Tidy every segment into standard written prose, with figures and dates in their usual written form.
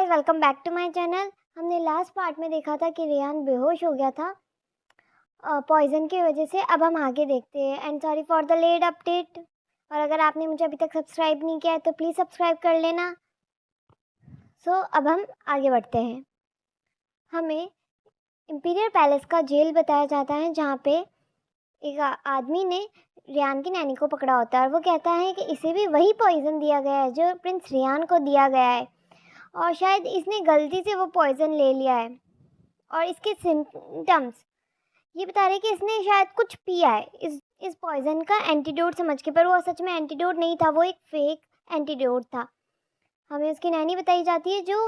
Guys, welcome back to my channel. हमने last part में देखा था कि रेहान बेहोश हो गया था पॉइजन की वजह से। अब हम आगे देखते हैं। And sorry for the late update. और अगर आपने मुझे अभी तक सब्सक्राइब नहीं किया है तो प्लीज़ सब्सक्राइब कर लेना। अब हम आगे बढ़ते हैं। हमें इंपीरियल पैलेस का जेल बताया जाता है, जहाँ पे एक आदमी ने रेहान की नैनी को पकड़ा होता है और वो कहता है कि इसे भी वही पॉइजन दिया गया है जो प्रिंस रेहान को दिया गया है, और शायद इसने गलती से वो पॉइजन ले लिया है। और इसके सिम्टम्स ये बता रहे कि इसने शायद कुछ पिया है इस पॉइजन का एंटीडोट समझ के, पर वो सच में एंटीडोट नहीं था, वो एक फेक एंटीडोट था। हमें उसकी नैनी बताई जाती है जो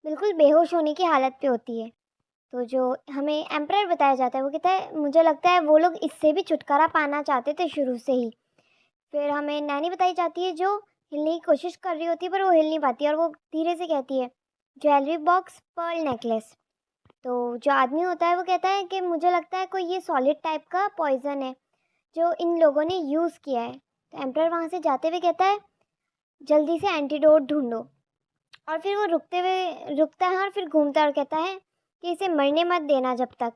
बिल्कुल बेहोश होने की हालत पे होती है। तो जो हमें एम्परर बताया जाता है वो कहता है मुझे लगता है वो लोग इससे भी छुटकारा पाना चाहते थे शुरू से ही। फिर हमें नैनी बताई जाती है जो हिलने की कोशिश कर रही होती है पर वो हिल नहीं पाती, और वो धीरे से कहती है ज्वेलरी बॉक्स, पर्ल नेकलेस। तो जो आदमी होता है वो कहता है कि मुझे लगता है कोई ये सॉलिड टाइप का पॉइज़न है जो इन लोगों ने यूज़ किया है। तो एम्परर वहाँ से जाते हुए कहता है जल्दी से एंटीडोट ढूंढो। और फिर वो रुकता है और फिर घूमता है और कहता है कि इसे मरने मत देना जब तक।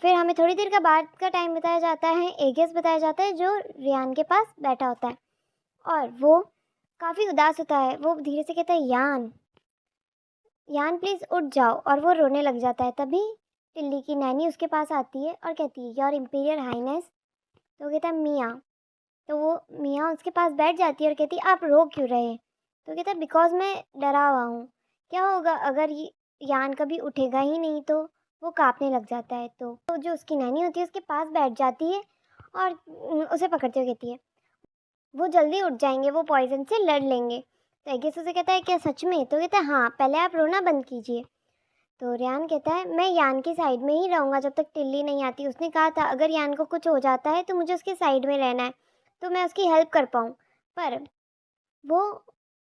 फिर हमें थोड़ी देर का बाद का टाइम बताया जाता है, एगेस बताया जाता है जो रेहान के पास बैठा होता है और वो काफ़ी उदास होता है। वो धीरे से कहता है यान यान प्लीज़ उठ जाओ, और वो रोने लग जाता है। तभी टिल्ली की नैनी उसके पास आती है और कहती है योर इम्पीरियल हाइनेस। तो वो कहता है मियाँ। तो वो मियाँ उसके पास बैठ जाती है और कहती है आप रो क्यों रहे हैं। तो कहता है बिकॉज मैं डरा हुआ हूँ। क्या होगा अगर ये यान कभी उठेगा ही नहीं। तो वो कांपने लग जाता है। तो जो उसकी नैनी होती है उसके पास बैठ जाती है और उसे पकड़ते हुए कहती है वो जल्दी उठ जाएंगे, वो पॉइजन से लड़ लेंगे। तो एगेस उसे कहता है क्या सच में। तो कहता है हाँ, पहले आप रोना बंद कीजिए। तो रेहान कहता है मैं यान की साइड में ही रहूँगा जब तक टिल्ली नहीं आती। उसने कहा था अगर यान को कुछ हो जाता है तो मुझे उसके साइड में रहना है तो मैं उसकी हेल्प कर पाऊँ। पर वो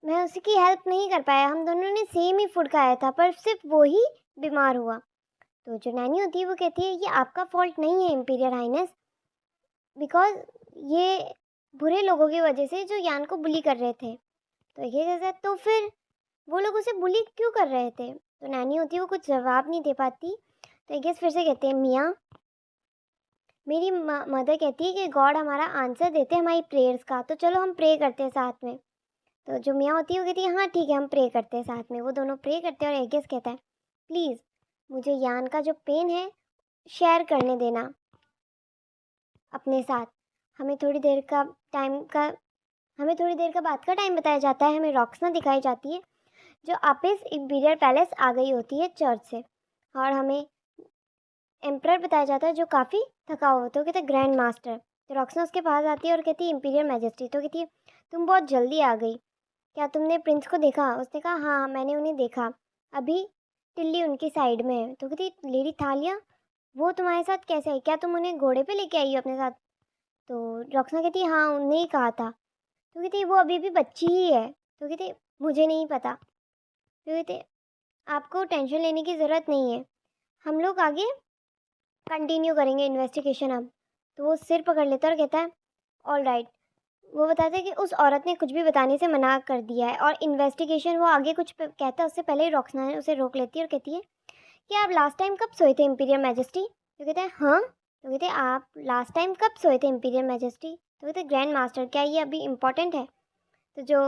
मैं उसकी हेल्प नहीं कर पाया। हम दोनों ने सेम ही फूड खाया था पर सिर्फ वो ही बीमार हुआ। तो जो नैनी होती है वो कहती है ये आपका फॉल्ट नहीं है इम्पीरियल हाइनेस, बिकॉज ये बुरे लोगों की वजह से जो यान को बुली कर रहे थे। तो ये कैसा, तो फिर वो लोग उसे बुली क्यों कर रहे थे। तो नानी होती है वो कुछ जवाब नहीं दे पाती। तो आई गेस फिर से कहते हैं मियाँ मेरी मदर कहती है कि गॉड हमारा आंसर देते हैं हमारी प्रेयर्स का, तो चलो हम प्रे करते हैं साथ में। तो जो मियाँ होती है वो कहती है हाँ ठीक है हम प्रे करते हैं साथ में। वो दोनों प्रे करते हैं और आई गेस कहता है प्लीज़ मुझे यान का जो पेन है शेयर करने देना अपने साथ। हमें थोड़ी देर का टाइम का हमें थोड़ी देर का बाद का टाइम बताया जाता है। हमें रॉक्सना दिखाई जाती है जो वापस इम्पीरियल पैलेस आ गई होती है चर्च से, और हमें एम्परर बताया जाता है जो काफ़ी थका हुआ होता है। वो कहते हैं ग्रैंड मास्टर। तो रॉक्सना उसके पास आती है और कहती है इम्पीरियल मैजेस्टी। तो कहती है तुम बहुत जल्दी आ गई, क्या तुमने प्रिंस को देखा। उसने कहा हाँ मैंने उन्हें देखा, अभी टिल्ली उनकी साइड में है। तो कहती लेडी थालिया वो तुम्हारे साथ कैसे आई, क्या तुम उन्हें घोड़े पे लेके आई हो अपने साथ। तो रॉक्सना कहती है हाँ उन्हें ही कहा था। तो कहती वो अभी भी बच्ची ही है। तो कहती मुझे नहीं पता। तो कहते आपको टेंशन लेने की ज़रूरत नहीं है, हम लोग आगे कंटिन्यू करेंगे इन्वेस्टिगेशन अब। तो वो सिर पकड़ लेता है और कहता है ऑल राइट। वो बताता है कि उस औरत ने कुछ भी बताने से मना कर दिया है और इन्वेस्टिगेशन वो आगे कुछ कहता है उससे पहले ही रॉक्सना उसे रोक लेती है और कहती है कि आप लास्ट टाइम कब सोए थे इम्पीरियल मैजेस्टी। तो कहते हैं हाँ। तो कहते हैं आप लास्ट टाइम कब सोए थे इम्पीरियल मैजेस्टी। तो कहते हैं ग्रैंड मास्टर क्या ये अभी इम्पोर्टेंट है। तो जो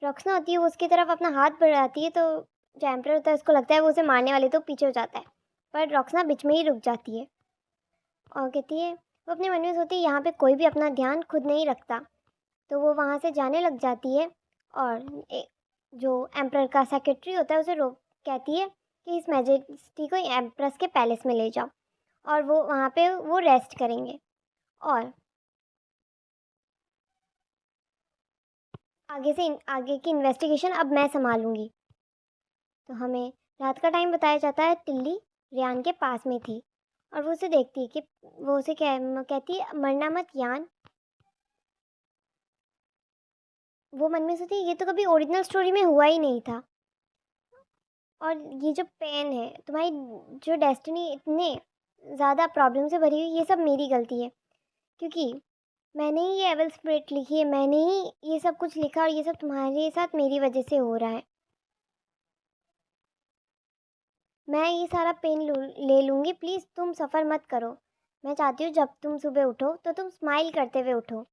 रॉक्सना होती है वो उसकी तरफ अपना हाथ बढ़ाती है। तो जो एम्परर होता है उसको लगता है वो उसे मारने वाले, तो पीछे हो जाता है, पर रॉक्सना बीच में ही रुक जाती है और कहती है वो अपने मन में सोचती है यहाँ पे कोई भी अपना ध्यान खुद नहीं रखता। तो वो वहाँ से जाने लग जाती है और जो एम्परर का सेक्रेटरी होता है उसे रोक कहती है कि इस मैजेस्टी को एम्प्रेस के पैलेस में ले जाओ और वो वहाँ पे वो रेस्ट करेंगे और आगे की इन्वेस्टिगेशन अब मैं संभालूंगी। तो हमें रात का टाइम बताया जाता है। टिल्ली रेहान के पास में थी और वो उसे देखती है कि वो उसे कहती है मरना मत यान। वो मन में सोचती है ये तो कभी ओरिजिनल स्टोरी में हुआ ही नहीं था, और ये जो पेन है तुम्हारी जो डेस्टिनी इतने ज़्यादा प्रॉब्लम से भरी हुई, ये सब मेरी गलती है क्योंकि मैंने ही ये एवल स्पिरिट लिखी है, मैंने ही ये सब कुछ लिखा और ये सब तुम्हारे साथ मेरी वजह से हो रहा है। मैं ये सारा पेन ले लूँगी, प्लीज़ तुम सफ़र मत करो। मैं चाहती हूँ जब तुम सुबह उठो तो तुम स्माइल करते हुए उठो।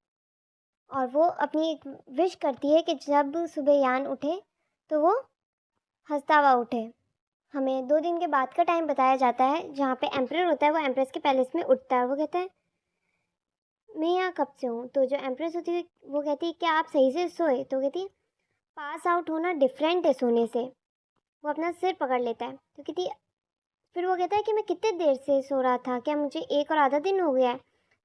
और वो अपनी एक विश करती है कि जब सुबह यान उठे तो वो हँसता हुआ उठे। हमें 2 दिन के बाद का टाइम बताया जाता है, जहाँ पे एम्परर होता है वो एम्प्रेस के पैलेस में उठता है। वो कहता है, मैं यहाँ कब से हूँ? तो जो एम्प्रेस होती है वो कहती है, क्या आप सही से सोए? तो कहती है, पास आउट होना डिफरेंट है सोने से। वो अपना सिर पकड़ लेता है। तो कहती है, फिर वो कहता है कि मैं कितने देर से सो रहा था, क्या मुझे 1 और आधा दिन हो गया है?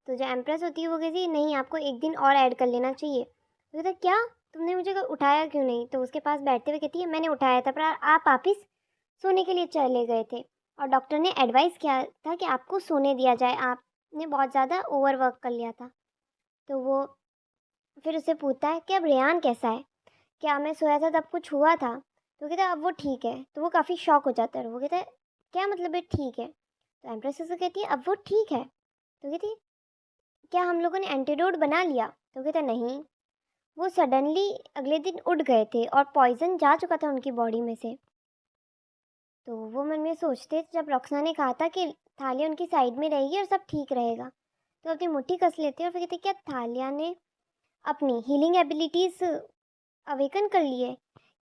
तो जो एम्प्रेस होती है वो कहती है, नहीं, आपको 1 दिन और ऐड कर लेना चाहिए। तो कहता है, क्या? तुमने मुझे उठाया क्यों नहीं? तो उसके पास बैठते हुए कहती है, मैंने उठाया था पर आप वापिस सोने के लिए चले गए थे और डॉक्टर ने एडवाइस किया था कि आपको सोने दिया जाए, आपने बहुत ज़्यादा ओवरवर्क कर लिया था। तो वो फिर उससे पूछता है कि अब रेहान कैसा है? क्या मैं सोया था तब कुछ हुआ था? तो कहता है, अब वो ठीक है। तो वो काफ़ी शॉक हो जाता है और वो कहता है, क्या मतलब है ठीक है? तो एम्प्रेस उसे कहती है, अब वो ठीक है। तो कहती है, क्या हम लोगों ने एंटीडोट बना लिया? तो कहता है, नहीं, वो सडनली अगले दिन उठ गए थे और पॉइजन जा चुका था उनकी बॉडी में से। तो वो मन में सोचते, जब रॉक्सना ने कहा था कि थालिया उनकी साइड में रहेगी और सब ठीक रहेगा, तो अपनी मुट्ठी कस लेते हैं और फिर कहते, क्या थालिया ने अपनी हीलिंग एबिलिटीज़ अवेकन कर ली है?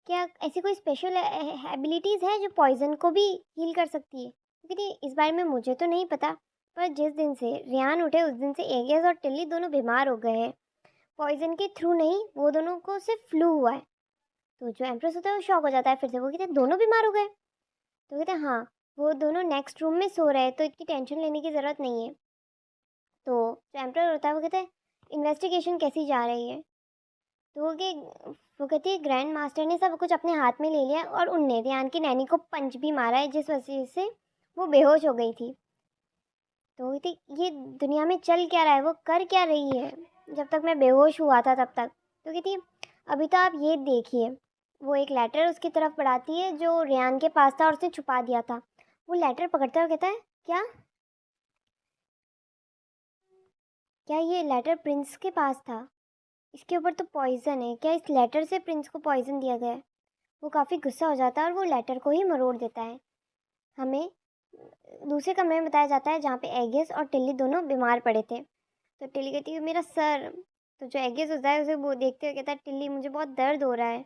क्या ऐसी कोई स्पेशल एबिलिटीज़ है जो पॉइज़न को भी हील कर सकती है? क्योंकि इस बारे में मुझे तो नहीं पता, पर जिस दिन से रेहान उठे उस दिन से एगेस और टिल्ली दोनों बीमार हो गए हैं। पॉइज़न के थ्रू नहीं, वो दोनों को सिर्फ फ्लू हुआ है। तो जो एम्प्रेस होता है वो शॉक हो जाता है फिर से। वो कहते हैं, दोनों बीमार हो गए? तो कहते हैं, हाँ, वो दोनों नेक्स्ट रूम में सो रहे हैं तो इतनी टेंशन लेने की ज़रूरत नहीं है। तो जो एम्प्रर होता है वो कहता है, इन्वेस्टिगेशन कैसी जा रही है? तो वो कहती है, ग्रैंड मास्टर ने सब कुछ अपने हाथ में ले लिया और उनने रेहान की नैनी को पंच भी मारा है, जिस वजह से वो बेहोश हो गई थी। तो वो कहती, ये दुनिया में चल क्या रहा है, वो कर क्या रही है? जब तक मैं बेहोश हुआ था तब तक। तो कहती, अभी तो आप ये देखिए। वो एक लेटर उसकी तरफ बढ़ाती है जो रेहान के पास था और उसने छुपा दिया था। वो लेटर पकड़ता है और कहता है, क्या क्या ये लेटर प्रिंस के पास था? इसके ऊपर तो पॉइज़न है, क्या इस लेटर से प्रिंस को पॉइज़न दिया गया है? वो काफ़ी गुस्सा हो जाता है और वो लेटर को ही मरोड़ देता है। हमें दूसरे कमरे में बताया जाता है जहाँ पे एगेस और टिल्ली दोनों बीमार पड़े थे। तो टिल्ली कहती है, मेरा सर। तो जो एगेस होता है उसे वो देखते हुए कहता है, टिल्ली मुझे बहुत दर्द हो रहा है।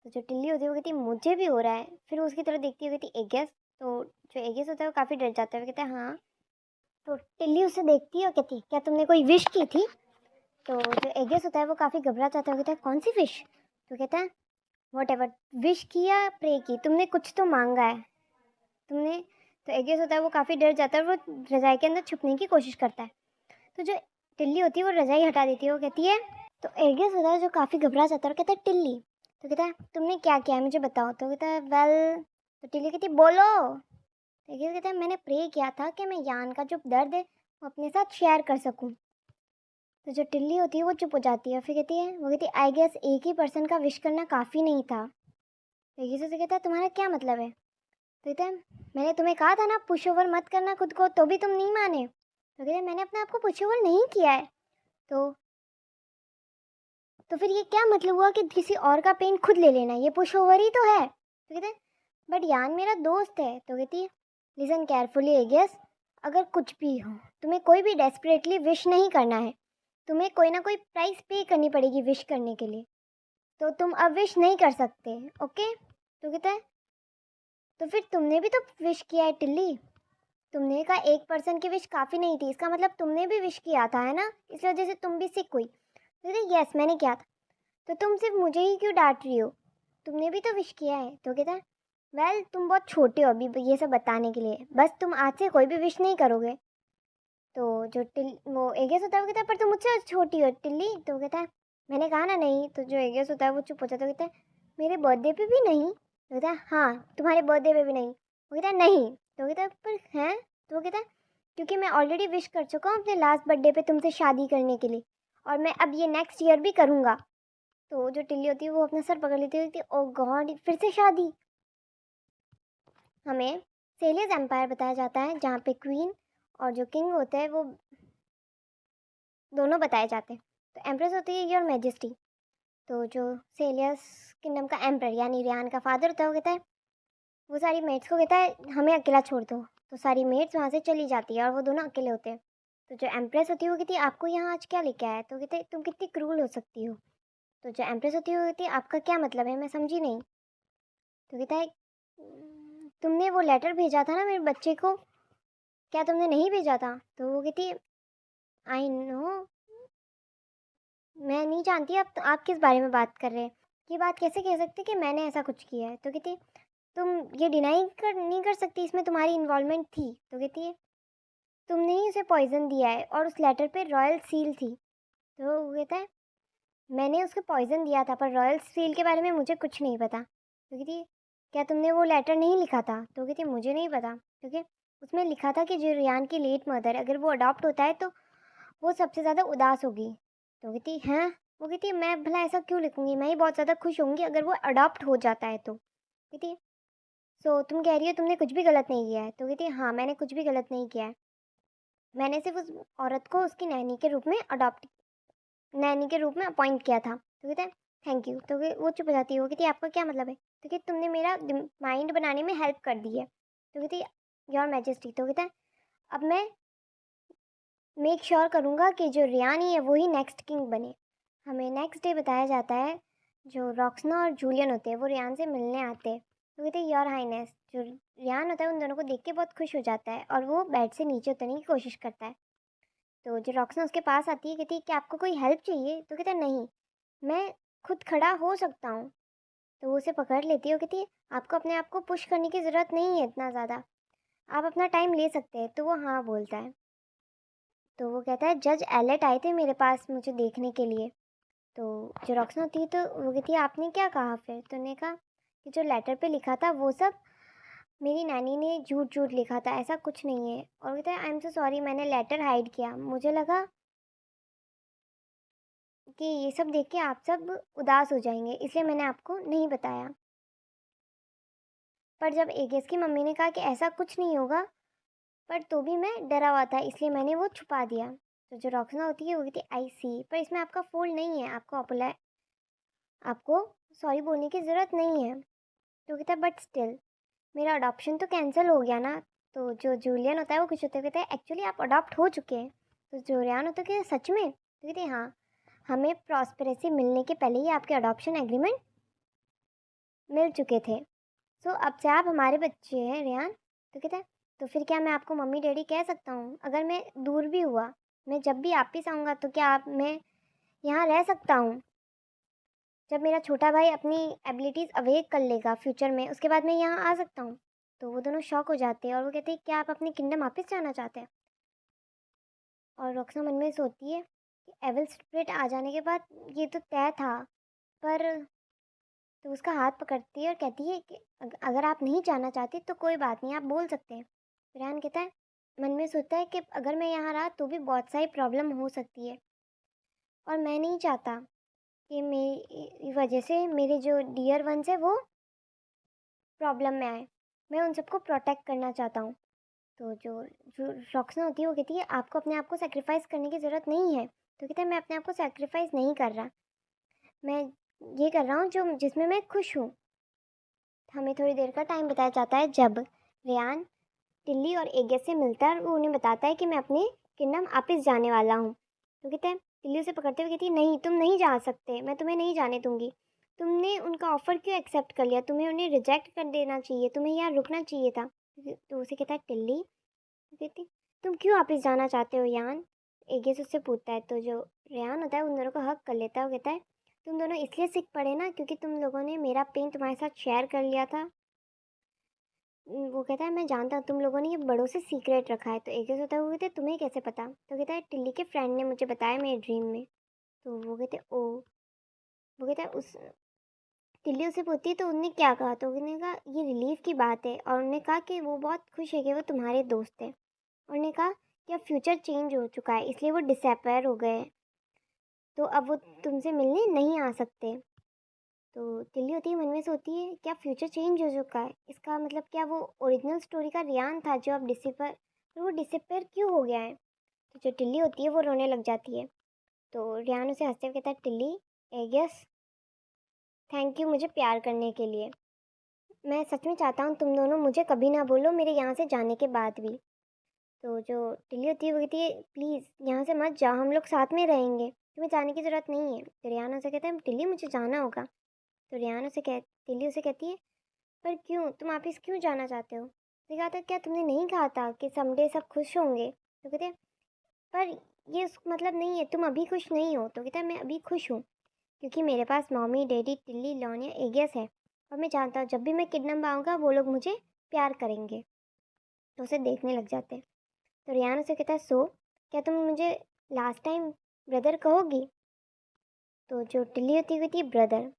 तो जो टिल्ली होती है वो कहती है, मुझे भी हो रहा है। फिर वो उसकी तरफ देखती हुई कहती है, एगेस? तो जो एगेस होता है वो काफ़ी डर जाता है। वो कहता है, हाँ। तो टिल्ली उसे देखती है और कहती है, क्या तुमने कोई विश की थी? तो जो एगेस होता है वो काफ़ी घबरा जाता है। वो कहता है, कौन सी विश? तो कहता है, वॉट एवर, विश की या प्रे की, तुमने कुछ तो मांगा है तुमने। तो एगेस होता है वो काफ़ी डर जाता है और वो रज़ाई के अंदर छुपने की कोशिश करता है। तो जो टिल्ली होती है वो रज़ाई हटा देती है। वो कहती है, तो एगेस होता है जो काफ़ी घबरा जाता है और कहता है, टिल्ली? तो कहता है, तुमने क्या किया है मुझे बताओ। तो कहता है, वेल। तो टिल्ली कहती है, बोलो। तो एगेस कहता है, मैंने प्रे किया था कि मैं यान का जो दर्द है वो अपने साथ शेयर कर सकूँ। तो जो टिल्ली होती है वो चुप हो जाती है। फिर कहती है, वो कहती है, आई गेस एक ही पर्सन का विश करना काफ़ी नहीं था। तो एगेस से कहता है, तुम्हारा क्या मतलब है? तो कहता है, मैंने तुम्हें कहा था ना पुश ओवर मत करना खुद को, तो भी तुम नहीं माने। तो कहते हैं, मैंने अपने आप को पुश ओवर नहीं किया है। तो फिर ये क्या मतलब हुआ कि किसी और का पेन खुद ले लेना, ये पुश ओवर ही तो है। तो कहते हैं, बट यान मेरा दोस्त है। तो कहती है, लिसन केयरफुली एगेस, अगर कुछ भी हो, तुम्हें कोई भी डेस्परेटली विश नहीं करना है। तुम्हें कोई ना कोई प्राइस पे करनी पड़ेगी विश करने के लिए। तो तुम अब विश नहीं कर सकते, ओके? तो कहता है, तो फिर तुमने भी तो विश किया है टिल्ली। तुमने कहा एक पर्सन की विश काफ़ी नहीं थी, इसका मतलब तुमने भी विश किया था, है ना? इस वजह से तुम भी सिक हुई। तो कहते, यस, मैंने किया था। तो तुम सिर्फ मुझे ही क्यों डांट रही हो? तुमने भी तो विश किया है। तो कहता है, वेल, तुम बहुत छोटे हो अभी ये सब बताने के लिए, बस तुम आज से कोई भी विश नहीं करोगे। तो जो वो एगेस होता है वो कहता है, पर तुम मुझसे छोटी हो टिल्ली। तो कहता है, मैंने कहा ना नहीं। तो जो एगेस होता है वो चुप हो जाता है। कहता है, मेरे बर्थडे पे भी नहीं? तो कहता है, हाँ, तुम्हारे बर्थडे पे भी नहीं। वो कहता है, नहीं। तो कहता है, पर हैं? तो वो कहता है, क्योंकि मैं ऑलरेडी विश कर चुका हूँ अपने लास्ट बर्थडे पे तुमसे शादी करने के लिए, और मैं अब ये नेक्स्ट ईयर भी करूँगा। तो जो टिल्ली होती है वो अपना सर पकड़ लेती है, कहती है, ओ गॉड, फिर से शादी? हमें सेलियस एम्पायर बताया जाता है जहाँ पे क्वीन और जो किंग होते हैं वो दोनों बताए जाते हैं। तो एम्प्रेस होती है योर मैजेस्टी। तो जो सेलियस किंगडम का एम्पर यानी रेहान का फादर होता है वो कहता है, वो सारी मेट्स को कहता है हमें अकेला छोड़ दो। तो सारी मेट्स वहाँ से चली जाती है और वो दोनों अकेले होते हैं। तो जो एम्प्रेस होती है वो कहती है आपको यहाँ आज क्या लेके आया है? तो कहते तुम कितनी क्रूल हो सकती हो। तो जो एम्प्रेस होती है वो कहती है आपका क्या मतलब है, मैं समझी नहीं। तो कहता है तुमने वो लेटर भेजा था ना मेरे बच्चे को, क्या तुमने नहीं भेजा था? तो वो कहती है आई नो, मैं नहीं जानती आप किस बारे में बात कर रहे हैं। ये बात कैसे कह सकते कि मैंने ऐसा कुछ किया है? तो कहती तुम ये डिनाई कर नहीं कर सकती, इसमें तुम्हारी इन्वॉल्वमेंट थी। तो कहती है तुमने ही उसे पॉइजन दिया है और उस लेटर पे रॉयल सील थी। तो वो कहता है मैंने उसको पॉइजन दिया था पर रॉयल सील के बारे में मुझे कुछ नहीं पता। तो कहती है क्या तुमने वो लेटर नहीं लिखा था? तो कहती है मुझे नहीं पता, क्योंकि उसमें लिखा था कि जो रियान की लेट मदर अगर वो अडॉप्ट होता है तो वो सबसे ज़्यादा उदास होगी। तो कहती हैं, वो कहती है मैं भला ऐसा क्यों लिखूंगी, मैं ही बहुत ज़्यादा खुश होंगी अगर वो अडॉप्ट हो जाता है। तो कहती है सो तुम कह रही हो तुमने कुछ भी गलत नहीं किया है? तो कहती है हाँ मैंने कुछ भी गलत नहीं किया है, मैंने सिर्फ उस औरत को उसकी नैनी के रूप में अपॉइंट किया था। तो कहते हैं थैंक यू। तो वो चुप हो जाती है। वो कहती है आपका क्या मतलब है? तो कहती तुमने मेरा माइंड बनाने में हेल्प कर दी है। तो कहती है योर मैजेस्टी। तो कहता है अब मैं मेक श्योर करूँगा कि जो रियानी है वही नेक्स्ट किंग बने। हमें नेक्स्ट डे बताया जाता है जो रॉक्सना और जूलियन होते हैं वो रियान से मिलने आते हैं। तो कहते हैं योर हाइनेस। जो रियान होता है उन दोनों को देख के बहुत खुश हो जाता है और वो बेड से नीचे उतरने की कोशिश करता है। तो जो रॉक्सना उसके पास आती है, कहती है कि आपको कोई हेल्प चाहिए? तो कहता है नहीं, मैं खुद खड़ा हो सकता हूँ। तो वो उसे पकड़ लेती है। वो कहती है आपको अपने आप को पुश करने की ज़रूरत नहीं है इतना ज़्यादा, आप अपना टाइम ले सकते हैं। तो वो हाँ बोलता है। तो वो कहता है जज एलेट आए थे मेरे पास मुझे देखने के लिए। तो जो रॉक्सना होती है तो वो कहती है आपने क्या कहा फिर? तो उन्होंने कहा कि जो लेटर पे लिखा था वो सब मेरी नैनी ने झूठ झूठ लिखा था, ऐसा कुछ नहीं है। और कहता है आई एम सो सॉरी, मैंने लेटर हाइड किया, मुझे लगा कि ये सब देख के आप सब उदास हो जाएंगे इसलिए मैंने आपको नहीं बताया। पर जब एगेस की मम्मी ने कहा कि ऐसा कुछ नहीं होगा, पर तो भी मैं डरा हुआ था इसलिए मैंने वो छुपा दिया। तो जो रॉक्सना होती है वो कहती है आई सी, पर इसमें आपका फॉल्ट नहीं है, आपको सॉरी बोलने की ज़रूरत नहीं है। तो कहता है बट स्टिल मेरा अडॉप्शन तो कैंसिल हो गया ना। तो जो जूलियन होता है वो कुछ होते कहता है एक्चुअली आप अडॉप्ट हो चुके हैं। तो जो रियान होता है कि सच में? तो कहते हैं हाँ, हमें प्रॉस्पेरेसी मिलने के पहले ही आपके अडॉप्शन एग्रीमेंट मिल चुके थे। सो अब से आप हमारे बच्चे हैं रियान। तो कहता है तो फिर क्या मैं आपको मम्मी डैडी कह सकता हूँ? अगर मैं दूर भी हुआ, मैं जब भी वापिस आऊँगा तो क्या आप मैं यहाँ रह सकता हूँ? जब मेरा छोटा भाई अपनी एबिलिटीज़ अवेक कर लेगा फ्यूचर में उसके बाद मैं यहाँ आ सकता हूँ। तो वो दोनों शॉक हो जाते हैं और वो कहते हैं क्या आप अपने किंगडम वापस जाना चाहते हैं? और रॉक्सना मन में सोचती है कि एविल स्पिरिट आ जाने के बाद ये तो तय था, पर तो उसका हाथ पकड़ती है और कहती है कि अगर आप नहीं जाना चाहते तो कोई बात नहीं, आप बोल सकते हैं। रेहान कहता है मन में सोचता है कि अगर मैं यहाँ रहा तो भी बहुत सारी प्रॉब्लम हो सकती है और मैं नहीं चाहता कि मेरी वजह से मेरे जो डियर वंस है वो प्रॉब्लम में आए। मैं उन सबको प्रोटेक्ट करना चाहता हूँ। तो जो जो रॉक्सना होती है वो कहती है आपको अपने आप को सेक्रीफाइस करने की ज़रूरत नहीं है। तो कहता है मैं अपने आप को सेक्रीफाइस नहीं कर रहा, मैं ये कर रहा हूँ जो जिसमें मैं खुश हूँ। हमें थोड़ी देर का टाइम बताया जाता है जब रेयान टिल्ली और एगेस से मिलता है और वो उन्हें बताता है कि मैं अपने किंगडम वापस जाने वाला हूँ। तो कहते हैं टिल्ली उसे पकड़ते हुए कहती है नहीं तुम नहीं जा सकते, मैं तुम्हें नहीं जाने दूंगी। तुमने उनका ऑफ़र क्यों एक्सेप्ट कर लिया? तुम्हें उन्हें रिजेक्ट कर देना चाहिए, तुम्हें यहाँ रुकना चाहिए था। तो उसे कहता है टिल्ली, कहती तुम क्यों वापस जाना चाहते हो यान? एगेस उससे पूछता है। तो जो रेयान होता है उन दोनों को हक कर लेता है। वो कहता है तुम दोनों इसलिए सीख पड़े ना क्योंकि तुम लोगों ने मेरा पेन तुम्हारे साथ शेयर कर लिया था। वो कहता है मैं जानता हूँ तुम लोगों ने ये बड़ों से सीक्रेट रखा है। तो एगेस होता है वो कहते हैं तुम्हें कैसे पता? तो कहता है टिल्ली के फ्रेंड ने मुझे बताया मेरे ड्रीम में। तो वो कहते हैं ओ, वो कहता है उस टिल्ली उसे पूछती है तो उनने क्या कहा? तो उन्होंने कहा ये रिलीफ की बात है और उन्होंने कहा कि वो बहुत खुश है कि वो तुम्हारे दोस्त हैं। उन्होंने कहा कि अब फ्यूचर चेंज हो चुका है इसलिए वो डिसअपेयर हो गए, तो अब वो तुमसे मिलने नहीं आ सकते। तो तिल्ली होती है मन में सोचती है क्या फ्यूचर चेंज हो चुका है? इसका मतलब क्या वो ओरिजिनल स्टोरी का रियान था जो अब डिसअपेयर, वो डिसअपेयर क्यों हो गया है? तो जो टिल्ली होती है वो रोने लग जाती है। तो रियान उसे हंसते हुए कहता है टिल्ली आई गेस थैंक यू मुझे प्यार करने के लिए। मैं सच में चाहता हूँ तुम दोनों मुझे कभी ना बोलो मेरे यहाँ से जाने के बाद भी। तो जो टिल्ली होती है वो कहती है प्लीज़ यहाँ से मत जाओ, हम लोग साथ में रहेंगे, तुम्हें जाने की ज़रूरत नहीं है। तो रेहान उसे कहता है टिल्ली मुझे जाना होगा। तो रेहान उसे कह टिल्ली उसे कहती है पर क्यों, तुम वापिस क्यों जाना चाहते हो? तो कहा था क्या तुमने नहीं कहा था कि समडे सब खुश होंगे? तो कहते हैं पर ये मतलब नहीं है, तुम अभी खुश नहीं हो। तो कहता है मैं अभी खुश हूँ क्योंकि मेरे पास मम्मी डैडी टिल्ली लॉन या एगियस है और मैं जानता हूँ जब भी मैं किडनैप आऊँगा वो लोग मुझे प्यार करेंगे। तो उसे देखने लग जाते हैं। तो रियान उसे कहता है सो क्या तुम मुझे लास्ट टाइम ब्रदर कहोगी? तो जो टिल्ली होती है कहती है ब्रदर।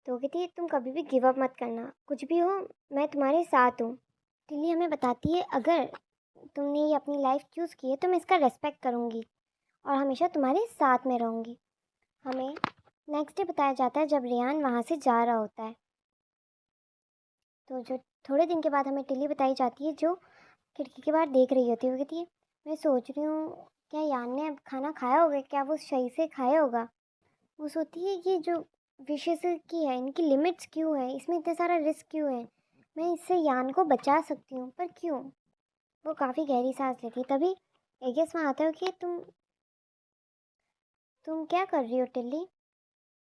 तो कहती है तुम कभी भी गिव अप मत करना, कुछ भी हो मैं तुम्हारे साथ हूँ। टिल्ली हमें बताती है अगर तुमने ये अपनी लाइफ चूज़ की है तो मैं इसका रेस्पेक्ट करूँगी और हमेशा तुम्हारे साथ में रहूँगी। हमें नेक्स्ट डे बताया जाता है जब रेहान वहाँ से जा रहा होता है। तो जो थोड़े दिन के बाद हमें टिल्ली बताई जाती है जो खिड़की के बाहर देख रही होती है। वो कहती है मैं सोच रही हूँ क्या यान ने अब खाना खाया होगा, क्या वो सही से खाया होगा? वो सोचती है ये जो विशेष की है इनकी लिमिट्स क्यों है, इसमें इतना सारा रिस्क क्यों है, मैं इससे यान को बचा सकती हूँ पर क्यों? वो काफ़ी गहरी सांस लेती है। तभी एगेस वहाँ आता है कि तुम क्या कर रही हो टिल्ली?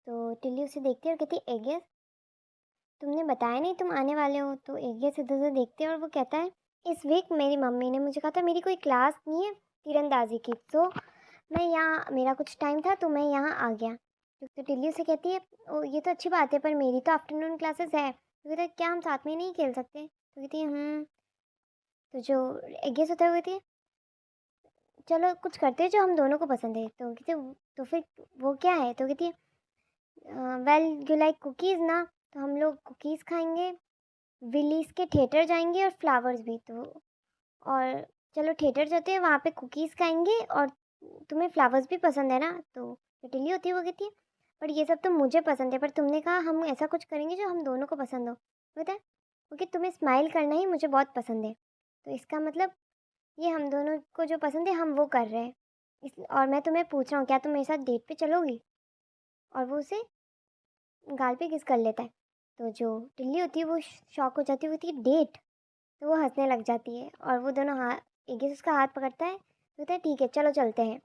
तो टिल्ली उसे देखती है और कहती है एगेस तुमने बताया नहीं तुम आने वाले हो। तो एगेस इधर उधर देखते हैं और वो कहता है इस वीक मेरी मम्मी ने मुझे कहा था मेरी कोई क्लास नहीं है तीरंदाजी की, तो मैं यहाँ मेरा कुछ टाइम था तो मैं यहाँ आ गया। तो टिल्ली से कहती है ओ ये तो अच्छी बात है पर मेरी तो आफ्टरनून क्लासेस है। तो कहता है क्या हम साथ में नहीं खेल सकते? तो कहती है तो जो एगेस होता है वो कहती है चलो कुछ करते हैं जो हम दोनों को पसंद है। तो कहते तो फिर वो क्या है? तो कहती है वेल यू लाइक कुकीज़ ना, तो हम लोग कुकीज़ खाएंगे, विलीज़ के थिएटर जाएंगे और फ्लावर्स भी। तो और चलो थिएटर जाते हैं वहाँ पे कुकीज़ खाएंगे और तुम्हें फ्लावर्स भी पसंद है ना? तो जो टिल्ली होती है वो कहती है पर ये सब तो मुझे पसंद है, पर तुमने कहा हम ऐसा कुछ करेंगे जो हम दोनों को पसंद हो। पता है क्योंकि तुम्हें स्माइल करना ही मुझे बहुत पसंद है, तो इसका मतलब ये हम दोनों को जो पसंद है हम वो कर रहे हैं। इस और मैं तुम्हें पूछ रहा हूँ क्या तुम मेरे साथ डेट पे चलोगी? और वो उसे गाल पे किस कर लेता है। तो जो टिल्ली होती है वो शॉक हो जाती है, वो कहती है डेट? तो वो हंसने लग जाती है और वो दोनों एक उसका हाथ पकड़ता है, तो कहता है ठीक है चलो चलते हैं।